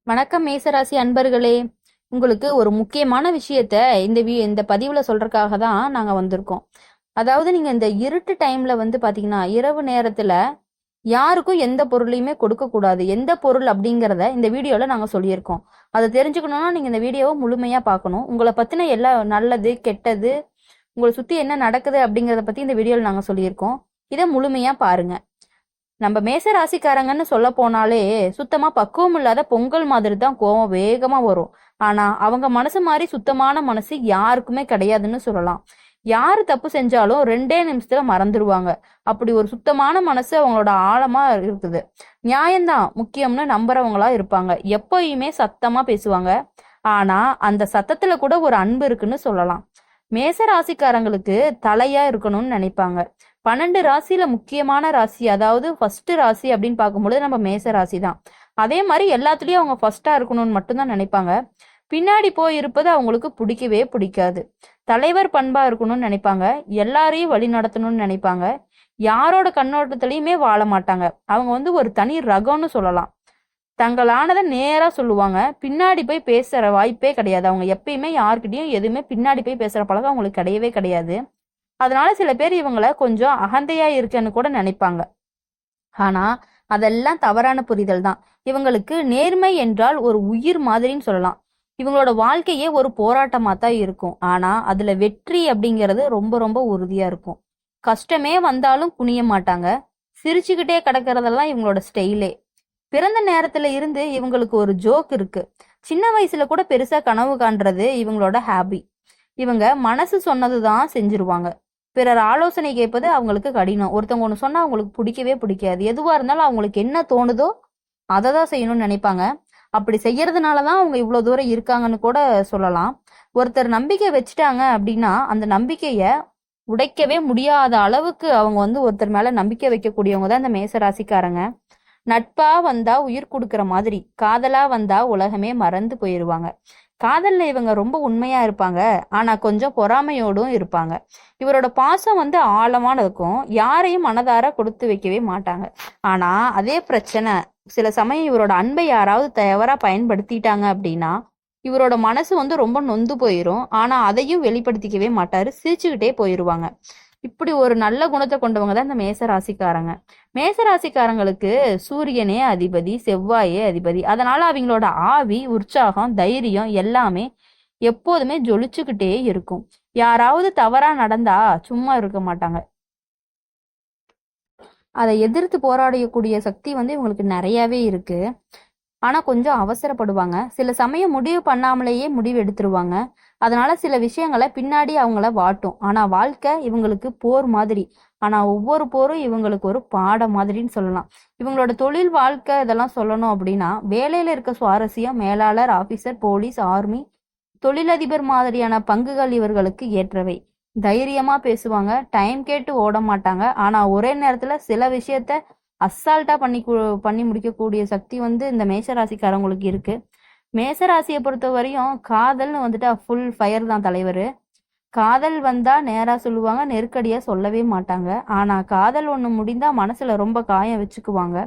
வணக்கம் மேசராசி அன்பர்களே. உங்களுக்கு ஒரு முக்கியமான விஷயத்த இந்த பதிவுல சொல்றதுக்காக தான் நாங்க வந்திருக்கோம். அதாவது நீங்க இந்த இருட்டு டைம்ல பாத்தீங்கன்னா இரவு நேரத்துல யாருக்கும் எந்த பொருளையுமே கொடுக்க கூடாது. எந்த பொருள் அப்படிங்கறத இந்த வீடியோல நாங்க சொல்லியிருக்கோம். அதை தெரிஞ்சுக்கணும்னா நீங்க இந்த வீடியோவை முழுமையா பார்க்கணும். உங்களை பத்தின எல்லா நல்லது கெட்டது உங்களை சுத்தி என்ன நடக்குது அப்படிங்கறத பத்தி இந்த வீடியோல நாங்க சொல்லியிருக்கோம். இதை முழுமையா பாருங்க. நம்ம மேச ராசிக்காரங்கன்னு சொல்ல போனாலே சுத்தமா பக்குவம் இல்லாத பொங்கல் மாதிரி தான் கோவம் வேகமா வரும். ஆனா அவங்க மனசு மாதிரி சுத்தமான மனசு யாருக்குமே கிடையாதுன்னு சொல்லலாம். யாரு தப்பு செஞ்சாலும் 2 நிமிஷத்துல மறந்துடுவாங்க. அப்படி ஒரு சுத்தமான மனசு அவங்களோட ஆழமா இருக்குது. நியாயம்தான் முக்கியம்னு நம்புறவங்களா இருப்பாங்க. எப்பயுமே சத்தமா பேசுவாங்க. ஆனா அந்த சத்தத்துல கூட ஒரு அன்பு இருக்குன்னு சொல்லலாம். மேச ராசிக்காரங்களுக்கு தலையா இருக்கணும்னு நினைப்பாங்க. 12 ராசியில முக்கியமான ராசி, அதாவது ஃபர்ஸ்ட் ராசி அப்படின்னு பார்க்கும்பொழுது நம்ம மேச ராசி தான். அதே மாதிரி எல்லாத்துலயும் அவங்க ஃபர்ஸ்டா இருக்கணும்னு மட்டும்தான் நினைப்பாங்க. பின்னாடி போய் இருப்பது அவங்களுக்கு பிடிக்கவே பிடிக்காது. தலைவர் பண்பா இருக்கணும்னு நினைப்பாங்க. எல்லாரையும் வழி நடத்தணும்னு நினைப்பாங்க. யாரோட கண்ணோட்டத்திலயுமே வாழ மாட்டாங்க. அவங்க ஒரு தனி ரகம்னு சொல்லலாம். தங்களானதை நேரா சொல்லுவாங்க. பின்னாடி போய் பேசுற வாய்ப்பே கிடையாது. அவங்க எப்பயுமே யார்கிட்டயும் எதுவுமே பின்னாடி போய் பேசுற பழக்கம் அவங்களுக்கு கிடையவே கிடையாது. அதனால சில பேர் இவங்களை கொஞ்சம் அகந்தையா இருக்குன்னு கூட நினைப்பாங்க. ஆனா அதெல்லாம் தவறான புரிதல் தான். இவங்களுக்கு நேர்மை என்றால் ஒரு உயிர் மாதிரின்னு சொல்லலாம். இவங்களோட வாழ்க்கையே ஒரு போராட்டமா தான் இருக்கும். ஆனா அதுல வெற்றி அப்படிங்கிறது ரொம்ப ரொம்ப உறுதியா இருக்கும். கஷ்டமே வந்தாலும் குனிய மாட்டாங்க. சிரிச்சுக்கிட்டே கிடக்கிறதெல்லாம் இவங்களோட ஸ்டைலே. பிறந்த நேரத்துல இருந்து இவங்களுக்கு ஒரு ஜோக் இருக்கு. சின்ன வயசுல கூட பெருசா கனவு காண்றது இவங்களோட ஹாபி. இவங்க மனசு சொன்னதுதான் செஞ்சிருவாங்க. பிறர் ஆலோசனை கேட்பது அவங்களுக்கு கடினம். ஒருத்தவங்க ஒண்ணு சொன்னா அவங்களுக்கு பிடிக்கவே பிடிக்காது. எதுவா இருந்தாலும் அவங்களுக்கு என்ன தோணுதோ அதை தான் செய்யணும்னு நினைப்பாங்க. அப்படி செய்யறதுனாலதான் அவங்க இவ்வளவு தூரம் இருக்காங்கன்னு கூட சொல்லலாம். ஒருத்தர் நம்பிக்கை வச்சுட்டாங்க அப்படின்னா அந்த நம்பிக்கைய உடைக்கவே முடியாத அளவுக்கு அவங்க ஒருத்தர் மேல நம்பிக்கை வைக்கக்கூடியவங்க தான் இந்த மேச ராசிக்காரங்க. நட்பா வந்தா உயிர் கொடுக்கற மாதிரி, காதலா வந்தா உலகமே மறந்து போயிருவாங்க. காதல்ல இவங்க ரொம்ப உண்மையா இருப்பாங்க. ஆனா கொஞ்சம் பொறாமையோடும் இருப்பாங்க. இவரோட பாசம் ஆழமான இருக்கும். யாரையும் மனதார கொடுத்து வைக்கவே மாட்டாங்க. ஆனா அதே பிரச்சனை, சில சமயம் இவரோட அன்பை யாராவது தவறா பயன்படுத்திட்டாங்க அப்படின்னா இவரோட மனசு ரொம்ப நொந்து போயிரும். ஆனா அதையும் வெளிப்படுத்திக்கவே மாட்டாரு. சிரிச்சுக்கிட்டே போயிருவாங்க. இப்படி ஒரு நல்ல குணத்தை கொண்டவங்க தான் இந்த மேச ராசிக்காரங்க. மேச ராசிக்காரங்களுக்கு சூரியனே அதிபதி, செவ்வாயே அதிபதி. அதனால அவங்களோட ஆவி, உற்சாகம், தைரியம் எல்லாமே எப்போதுமே ஜொலிச்சுக்கிட்டே இருக்கும். யாராவது தவறா நடந்தா சும்மா இருக்க மாட்டாங்க. அதை எதிர்த்து போராடக்கூடிய சக்தி இவங்களுக்கு நிறையவே இருக்கு. ஆனா கொஞ்சம் அவசரப்படுவாங்க. சில சமயம் முடிவு பண்ணாமலேயே முடிவு எடுத்துருவாங்க. அதனால சில விஷயங்களை பின்னாடி அவங்கள வாட்டும். ஆனா வாழ்க்கை இவங்களுக்கு போர் மாதிரி. ஆனா ஒவ்வொரு போரும் இவங்களுக்கு ஒரு பாடம் மாதிரின்னு சொல்லலாம். இவங்களோட தொழில் வாழ்க்கை இதெல்லாம் சொல்லணும் அப்படின்னா வேலையில இருக்க சுவாரஸ்யம், மேலாளர், ஆபீசர், போலீஸ், ஆர்மி, தொழிலதிபர் மாதிரியான பங்குகள் இவர்களுக்கு ஏற்றவை. தைரியமா பேசுவாங்க. டைம் கேட்டு ஓட மாட்டாங்க. ஆனா ஒரே நேரத்துல சில விஷயத்த அசால்ட்டா பண்ணி முடிக்கக்கூடிய சக்தி இந்த மேஷராசிக்காரங்களுக்கு இருக்கு. மேசராசியை பொறுத்த வரையும் காதல்னு ஃபுல் ஃபயர் தான் தலைவர். காதல் வந்தா நேரா சொல்லுவாங்க, நெருக்கடியா சொல்லவே மாட்டாங்க. ஆனா காதல் ஒண்ணு முடிந்தா மனசுல ரொம்ப காயம் வச்சுக்குவாங்க.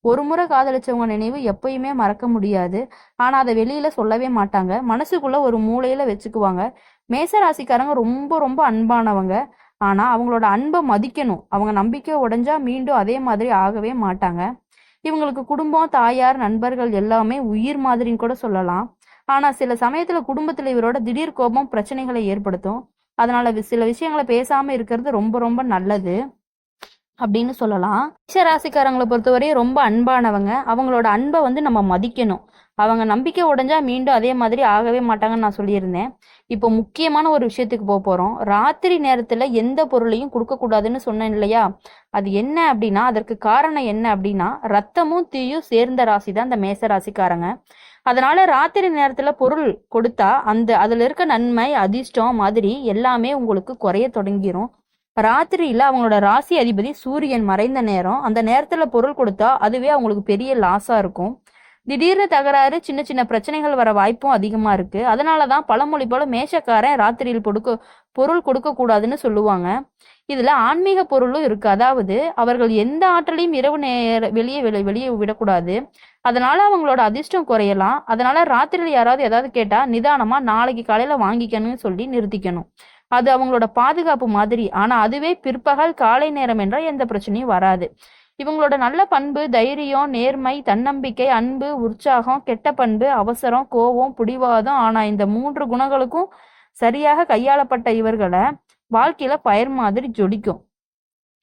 ஒரு முறை காதலிச்சவங்க நினைவு எப்பயுமே மறக்க முடியாது. ஆனா அதை வெளியில சொல்லவே மாட்டாங்க. மனசுக்குள்ள ஒரு மூலையில வச்சுக்குவாங்க. மேசராசிக்காரங்க ரொம்ப ரொம்ப அன்பானவங்க. ஆனா அவங்களோட அன்பை மதிக்கணும். அவங்க நம்பிக்கை உடைஞ்சா மீண்டும் அதே மாதிரி ஆகவே மாட்டாங்க. இவங்களுக்கு குடும்பம், தாயார், நண்பர்கள் எல்லாமே உயிர் மாதிரின்னு கூட சொல்லலாம். ஆனா சில சமயத்துல குடும்பத்துல இவரோட திடீர் கோபம் பிரச்சனைகளை ஏற்படுத்தும். அதனால சில விஷயங்களை பேசாம இருக்கிறது ரொம்ப ரொம்ப நல்லது அப்படின்னு சொல்லலாம். ராசிக்காரங்களை பொறுத்தவரையும் ரொம்ப அன்பானவங்க. அவங்களோட அன்பை நம்ம மதிக்கணும். அவங்க நம்பிக்கை உடைஞ்சா மீண்டும் அதே மாதிரி ஆகவே மாட்டாங்கன்னு நான் சொல்லியிருந்தேன். இப்போ முக்கியமான ஒரு விஷயத்துக்கு போறோம். ராத்திரி நேரத்துல எந்த பொருளையும் கொடுக்க கூடாதுன்னு சொன்னேன் இல்லையா? அது என்ன அப்படின்னா, அதற்கு காரணம் என்ன அப்படின்னா, ரத்தமும் தீயும் சேர்ந்த ராசி தான் இந்த மேச ராசிக்காரங்க. அதனால ராத்திரி நேரத்துல பொருள் கொடுத்தா அதுல இருக்க நன்மை, அதிர்ஷ்டம் மாதிரி எல்லாமே உங்களுக்கு குறைய தொடங்கிரும். ராத்திரியில அவங்களோட ராசி அதிபதி சூரியன் மறைந்த நேரம். அந்த நேரத்துல பொருள் கொடுத்தா அதுவே அவங்களுக்கு பெரிய லாஸா இருக்கும். திடீர்னு தகராறு, சின்ன சின்ன பிரச்சனைகள் வர வாய்ப்பும் அதிகமா இருக்கு. அதனாலதான் பழமொழி போல மேஷக்காரன் ராத்திரியில் பொருள் கொடுக்க கூடாதுன்னு சொல்லுவாங்க. இதுல ஆன்மீக பொருளும் இருக்கு. அதாவது அவர்கள் எந்த ஆற்றலையும் இரவு நேர வெளியே விடக்கூடாது. அதனால அவங்களோட அதிர்ஷ்டம் குறையலாம். அதனால ராத்திரியில் யாராவது ஏதாவது கேட்டா நிதானமா நாளைக்கு காலையில வாங்கிக்கணும்னு சொல்லி நிறுத்திக்கணும். அது அவங்களோட பாதுகாப்பு மாதிரி. ஆனா அதுவே பிற்பகல் காலை நேரம் என்றால் எந்த பிரச்சனையும் வராது. இவங்களோட நல்ல பண்பு தைரியம், நேர்மை, தன்னம்பிக்கை, அன்பு, உற்சாகம். கெட்ட பண்பு அவசரம், கோபம், பிடிவாதம். ஆனா இந்த 3 குணங்களுக்கும் சரியாக கையாளப்பட்ட இவர்களை வாழ்க்கையில பயர் மாதிரி ஜொலிக்கும்.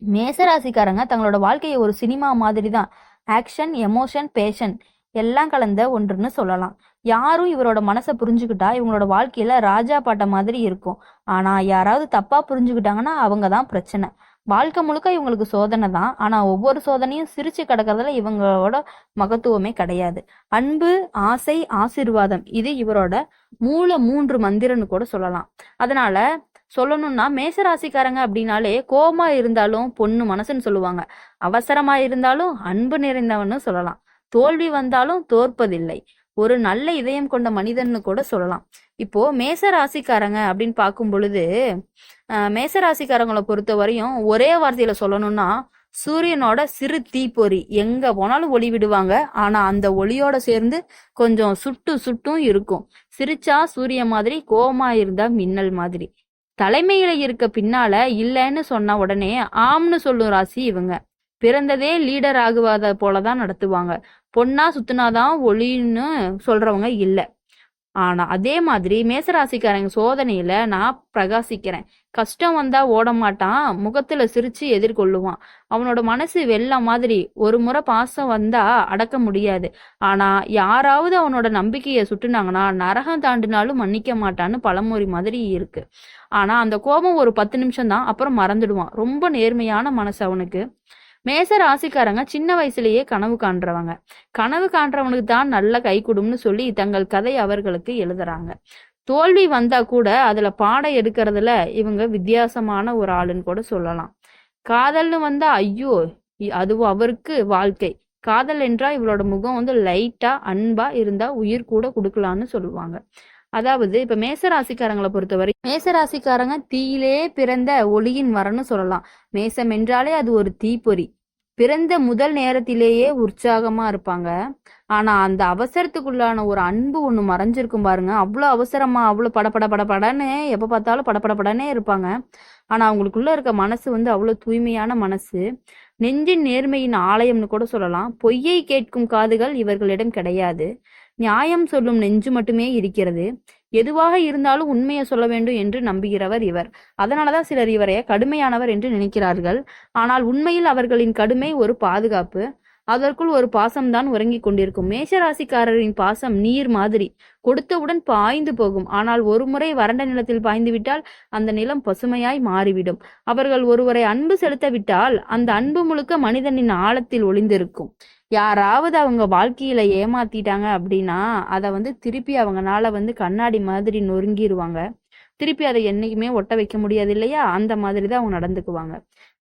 மேசராசிக்காரங்க தங்களோட வாழ்க்கையை ஒரு சினிமா மாதிரி தான். ஆக்ஷன், எமோஷன், பேஷன் எல்லாம் கலந்த ஒன்றுன்னு சொல்லலாம். யாரும் இவரோட மனசை புரிஞ்சுக்கிட்டா இவங்களோட வாழ்க்கையில ராஜா பாட்ட மாதிரி இருக்கும். ஆனா யாராவது தப்பா புரிஞ்சுக்கிட்டாங்கன்னா அவங்க தான் பிரச்சனை. வாழ்க்கை முழுக்க இவங்களுக்கு சோதனை தான். ஆனா ஒவ்வொரு சோதனையும் சிரிச்சு கிடக்கிறதுல இவங்களோட மகத்துவமே கிடையாது. அன்பு, ஆசை, ஆசீர்வாதம் இது இவரோட மூல 3 மந்திரன்னு கூட சொல்லலாம். அதனால சொல்லணும்னா மேசராசிக்காரங்க அப்படின்னாலே கோபமா இருந்தாலும் பொண்ணு மனசுன்னு சொல்லுவாங்க. அவசரமா இருந்தாலும் அன்பு நிறைந்தவன்னு சொல்லலாம். தோல்வி வந்தாலும் தோற்பதில்லை, ஒரு நல்ல இதயம் கொண்ட மனிதன்னு கூட சொல்லலாம். இப்போ மேசராசிக்காரங்க அப்படின்னு பார்க்கும் பொழுது மேசராசிக்காரங்களை பொறுத்த வரையும் ஒரே வார்த்தையில சொல்லணும்னா சூரியனோட சிறு தீப்பொறி. எங்க போனாலும் ஒளி விடுவாங்க. ஆனா அந்த ஒளியோட சேர்ந்து கொஞ்சம் சுட்டும் இருக்கும். சிரிச்சா சூரிய மாதிரி, கோவமா இருந்தா மின்னல் மாதிரி. தலைமையில இருக்க பின்னால இல்லைன்னு சொன்ன உடனே ஆம்னு சொல்லும் ராசி இவங்க. பிறந்ததே லீடர் ஆகுவாத போலதான் நடத்துவாங்க. பொண்ணா சுத்தினாதான் ஒளின்னு சொல்றவங்க இல்ல. ஆனா அதே மாதிரி மேசராசிக்காரங்க சோதனையில நான் பிரகாசிக்கிறேன். கஷ்டம் வந்தா ஓட மாட்டான், முகத்துல சிரிச்சு எதிர்கொள்ளுவான். அவனோட மனசு வெள்ளம் மாதிரி. ஒரு முறை பாசம் வந்தா அடக்க முடியாது. ஆனா யாராவது அவனோட நம்பிக்கைய சுட்டுனாங்கன்னா நரகம் தாண்டினாலும் மன்னிக்க மாட்டான்னு பழமொழி மாதிரி இருக்கு. ஆனா அந்த கோபம் ஒரு 10 நிமிஷம் தான், அப்புறம் மறந்துடுவான். ரொம்ப நேர்மையான மனசு அவனுக்கு. மேச ராசிக்காரங்க சின்ன வயசுலயே கனவு காண்றவங்க. கனவு காண்றவனுக்கு தான் நல்ல கை கொடும்னு சொல்லி தங்கள் கதை அவர்களுக்கு எழுதுறாங்க. தோல்வி வந்தா கூட அதுல பாடம் எடுக்கிறதுல இவங்க வித்தியாசமான ஒரு ஆளுன்னு கூட சொல்லலாம். காதல்னு வந்தா ஐயோ அதுவும் அவருக்கு வாழ்க்கை. காதல் என்றா இவளோட முகம் லைட்டா அன்பா இருந்தா உயிர் கூட கொடுக்கலான்னு சொல்லுவாங்க. அதாவது இப்ப மேசராசிக்காரங்களை பொறுத்தவரை மேசராசிக்காரங்க தீயிலே பிறந்த ஒளியின் வரன்னு சொல்லலாம். மேசம் என்றாலே அது ஒரு தீப்பொறி. பிறந்த முதல் நேரத்திலேயே உற்சாகமா இருப்பாங்க. ஆனா அந்த அவசரத்துக்குள்ளான ஒரு அன்பு ஒண்ணு மறைஞ்சிருக்கும் பாருங்க. அவ்வளவு அவசரமா, அவ்வளவு படபடன்னு எப்ப பார்த்தாலும் படபடப்படனே இருப்பாங்க. ஆனா அவங்களுக்குள்ள இருக்க மனசு அவ்வளவு தூய்மையான மனசு. நெஞ்சின் நேர்மையின் ஆலயம்னு கூட சொல்லலாம். பொய்யை கேட்கும் காதுகள் இவர்களிடம் கிடையாது. நியாயம் சொல்லும் நெஞ்சு மட்டுமே இருக்கிறது. எதுவாக இருந்தாலும் உண்மையை சொல்ல வேண்டும் என்று நம்புகிறவர் இவர். அதனாலதான் சிலர் இவரை கடுமையானவர் என்று நினைக்கிறார்கள். ஆனால் உண்மையில் அவர்களின் கடுமை ஒரு பாதுகாப்பு. அதற்குள் ஒரு பாசம்தான் உறங்கிக் கொண்டிருக்கும். மேஷராசிக்காரரின் பாசம் நீர் மாதிரி, கொடுத்தவுடன் பாய்ந்து போகும். ஆனால் ஒரு முறை வறண்ட நிலத்தில் பாய்ந்து விட்டால் அந்த நிலம் பசுமையாய் மாறிவிடும். அவர்கள் ஒருவரை அன்பு செலுத்த விட்டால் அந்த அன்பு முழுக்க மனிதனின் ஆழத்தில் ஒளிந்திருக்கும். யாராவது அவங்க வாழ்க்கையில ஏமாத்திட்டாங்க அப்படின்னா அதை திருப்பி அவங்கனால கண்ணாடி மாதிரி நொறுங்கிடுவாங்க. திருப்பி அதை என்னைக்குமே ஒட்ட வைக்க முடியாது இல்லையா? அந்த மாதிரிதான் அவங்க நடந்துக்குவாங்க.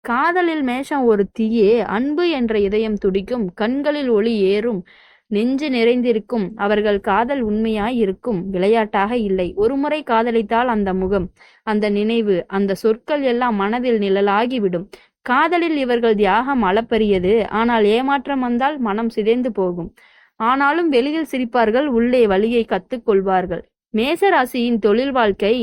காதலில் மேஷம் ஒரு தீயே. அன்பு என்ற இதயம் துடிக்கும். கண்களில் ஒளி ஏறும். நெஞ்சு நிறைந்திருக்கும். அவர்கள் காதல் உண்மையாய் இருக்கும், விளையாட்டாக இல்லை. ஒருமுறை காதலித்தால் அந்த முகம், அந்த நினைவு, அந்த சொற்கள் எல்லாம் மனதில் நிழலாகிவிடும். காதலில் இவர்கள் தியாகம் அளப்பரியது. ஆனால் ஏமாற்றம் வந்தால் மனம் சிதைந்து போகும். ஆனாலும் வெளியில் சிரிப்பார்கள், உள்ளே வலியை கத்துக்கொள்வார்கள். மேசராசியின் தொழில் வாழ்க்கை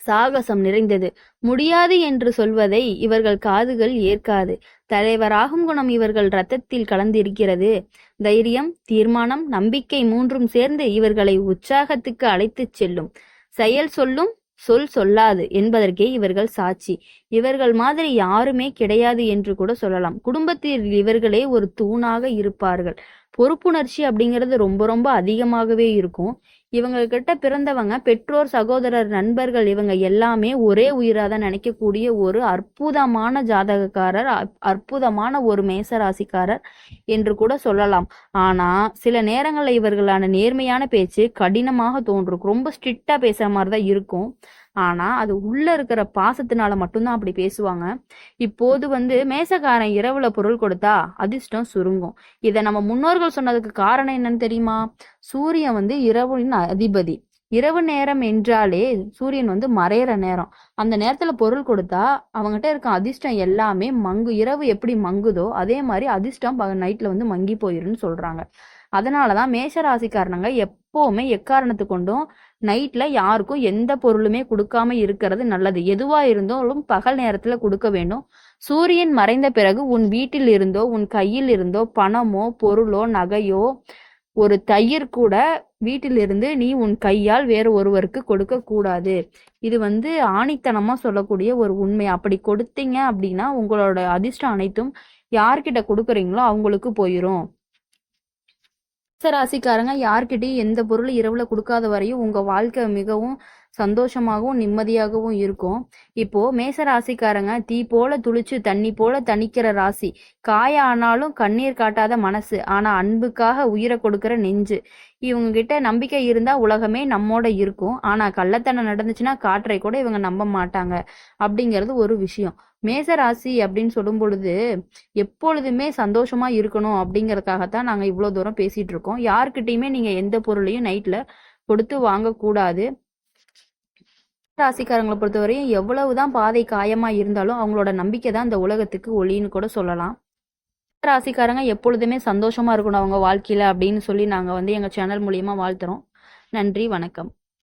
சாகசம் நிறைந்தது. முடியாது என்று சொல்வதை இவர்கள் காதுகள் ஏற்காது. தலைவராகும் குணம் இவர்கள் இரத்தத்தில் கலந்திருக்கிறது. தைரியம், தீர்மானம், நம்பிக்கை மூன்றும் சேர்ந்து இவர்களை உற்சாகத்துக்கு அழைத்துச் செல்லும். செயல் சொல்லும், சொல் சொல்லாது என்பதற்கே இவர்கள் சாட்சி. இவர்கள் மாதிரி யாருமே கிடையாது என்று கூட சொல்லலாம். குடும்பத்தில் இவர்களே ஒரு தூணாக இருப்பார்கள். பொறுப்புணர்ச்சி அப்படிங்கிறது ரொம்ப ரொம்ப அதிகமாகவே இருக்கும். இவங்க கிட்ட பிறந்தவங்க பெற்றோர், சகோதரர், நண்பர்கள் இவங்க எல்லாமே ஒரே உயிராதான் நினைக்கக்கூடிய ஒரு அற்புதமான ஜாதகக்காரர், அற்புதமான ஒரு மேசராசிக்காரர் என்று கூட சொல்லலாம். ஆனா சில நேரங்கள்ல இவர்களான நேர்மையான பேச்சு கடினமாக தோன்றும். ரொம்ப ஸ்ட்ரிக்டா பேசுற மாதிரிதான் இருக்கும். ஆனா அது உள்ள இருக்கிற பாசத்தினால மட்டும்தான் அப்படி பேசுவாங்க. இப்போது வந்து மேசக்காரன் இரவுல பொருள் கொடுத்தா அதிர்ஷ்டம் சுருங்கும். இதை நம்ம முன்னோர்கள் சொன்னதுக்கு காரணம் என்னன்னு தெரியுமா? சூரியன் வந்து இரவின் அதிபதி. இரவு நேரம் என்றாலே சூரியன் வந்து மறையிற நேரம். அந்த நேரத்துல பொருள் கொடுத்தா அவங்ககிட்ட இருக்க அதிர்ஷ்டம் எல்லாமே இரவு எப்படி மங்குதோ அதே மாதிரி அதிர்ஷ்டம் நைட்ல வந்து மங்கி போயிருன்னு சொல்றாங்க. அதனாலதான் மேஷ ராசிக்காரனங்க எப்பவுமே எக்காரணத்து கொண்டும் நைட்ல யாருக்கும் எந்த பொருளுமே கொடுக்காம இருக்கிறது நல்லது. எதுவா இருந்தாலும் பகல் நேரத்துல கொடுக்க வேண்டும். சூரியன் மறைந்த பிறகு உன் வீட்டில் இருந்தோ உன் கையில் இருந்தோ பணமோ பொருளோ நகையோ ஒரு தயிர் கூட வீட்டிலிருந்து நீ உன் கையால் வேறு ஒருவருக்கு கொடுக்க கூடாது. இது வந்து ஆணித்தனமா சொல்லக்கூடிய ஒரு உண்மை. அப்படி கொடுத்தீங்க அப்படின்னா உங்களோட அதிர்ஷ்டம் அனைத்தும் யார்கிட்ட கொடுக்குறீங்களோ அவங்களுக்கு போயிரும். ராசிக்காரங்க யார்கிட்டயும் எந்த பொருள் இரவுல கொடுக்காத வரையும் உங்க வாழ்க்கை மிகவும் சந்தோஷமாகவும் நிம்மதியாகவும் இருக்கும். இப்போ மேச ராசிக்காரங்க தீ போல துளிச்சு தண்ணி போல தணிக்கிற ராசி. காய ஆனாலும் கண்ணீர் காட்டாத மனசு, ஆனா அன்புக்காக உயிரை கொடுக்கிற நெஞ்சு. இவங்க கிட்ட நம்பிக்கை இருந்தா உலகமே நம்மோட இருக்கும். ஆனா கள்ளத்தனம் நடந்துச்சுன்னா காற்றை கூட இவங்க நம்ப மாட்டாங்க அப்படிங்கிறது ஒரு விஷயம். மேச ராசி அப்படின்னு சொல்லும் பொழுது எப்பொழுதுமே சந்தோஷமா இருக்கணும் அப்படிங்கறதுக்காகத்தான் நாங்க இவ்வளவு தூரம் பேசிட்டு இருக்கோம். யாருக்கிட்டையுமே நீங்க எந்த பொருளையும் நைட்ல கொடுத்து வாங்க கூடாது. ராசிக்காரங்களை பொறுத்தவரையும் எவ்வளவுதான் பாதை காயமா இருந்தாலும் அவங்களோட நம்பிக்கை தான் இந்த உலகத்துக்கு ஒளின்னு கூட சொல்லலாம். ராசிக்காரங்க எப்பொழுதுமே சந்தோஷமா இருக்கணும் அவங்க வாழ்க்கையில அப்படின்னு சொல்லி நாங்க வந்து எங்க சேனல் மூலியமா வாழ்த்துறோம். நன்றி, வணக்கம்.